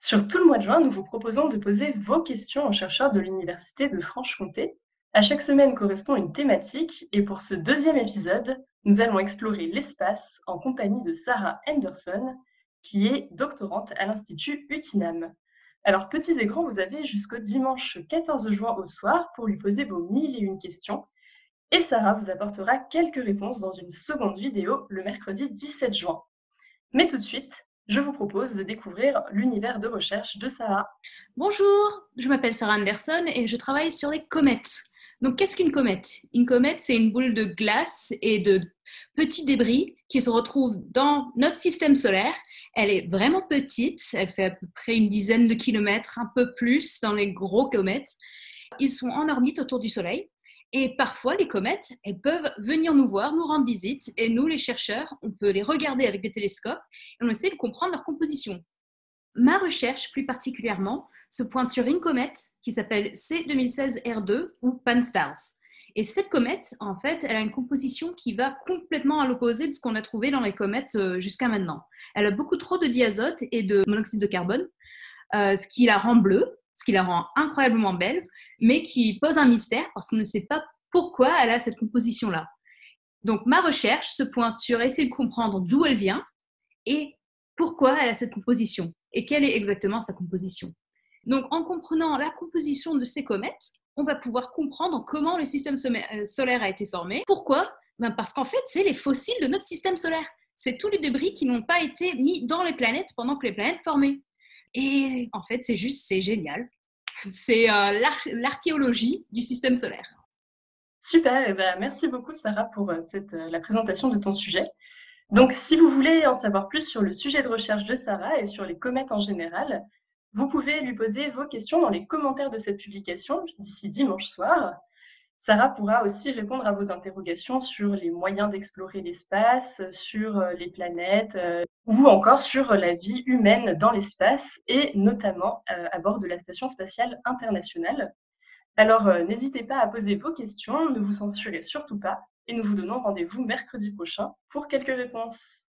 Sur tout le mois de juin, nous vous proposons de poser vos questions aux chercheurs de l'Université de Franche-Comté. À chaque semaine correspond une thématique et pour ce deuxième épisode, nous allons explorer l'espace en compagnie de Sarah Henderson, qui est doctorante à l'Institut UTINAM. Alors, petits et grands, vous avez jusqu'au dimanche 14 juin au soir pour lui poser vos 1001 questions. Et Sarah vous apportera quelques réponses dans une seconde vidéo le mercredi 17 juin. Mais tout de suite, je vous propose de découvrir l'univers de recherche de Sarah. Bonjour, je m'appelle Sarah Anderson et je travaille sur les comètes. Donc, qu'est-ce qu'une comète? Une comète, c'est une boule de glace et de petits débris qui se retrouvent dans notre système solaire. Elle est vraiment petite, elle fait à peu près une dizaine de kilomètres, un peu plus dans les gros comètes. Ils sont en orbite autour du Soleil. Et parfois, les comètes, elles peuvent venir nous voir, nous rendre visite, et nous, les chercheurs, on peut les regarder avec des télescopes et on essaie de comprendre leur composition. Ma recherche, plus particulièrement, se pointe sur une comète qui s'appelle C2016 R2 ou Pan-STARRS. Et cette comète, en fait, elle a une composition qui va complètement à l'opposé de ce qu'on a trouvé dans les comètes jusqu'à maintenant. Elle a beaucoup trop de diazote et de monoxyde de carbone, ce qui la rend bleue, ce qui la rend incroyablement belle, mais qui pose un mystère parce qu'on ne sait pas pourquoi elle a cette composition-là. Donc ma recherche se pointe sur essayer de comprendre d'où elle vient et pourquoi elle a cette composition et quelle est exactement sa composition. Donc en comprenant la composition de ces comètes, on va pouvoir comprendre comment le système solaire a été formé. Pourquoi? Parce qu'en fait, c'est les fossiles de notre système solaire. C'est tous les débris qui n'ont pas été mis dans les planètes pendant que les planètes formaient. Et en fait, c'est génial. C'est l'archéologie du système solaire. Super, et merci beaucoup Sarah pour la présentation de ton sujet. Donc si vous voulez en savoir plus sur le sujet de recherche de Sarah et sur les comètes en général, vous pouvez lui poser vos questions dans les commentaires de cette publication d'ici dimanche soir. Sarah pourra aussi répondre à vos interrogations sur les moyens d'explorer l'espace, sur les planètes ou encore sur la vie humaine dans l'espace et notamment à bord de la Station spatiale internationale. Alors n'hésitez pas à poser vos questions, ne vous censurez surtout pas et nous vous donnons rendez-vous mercredi prochain pour quelques réponses.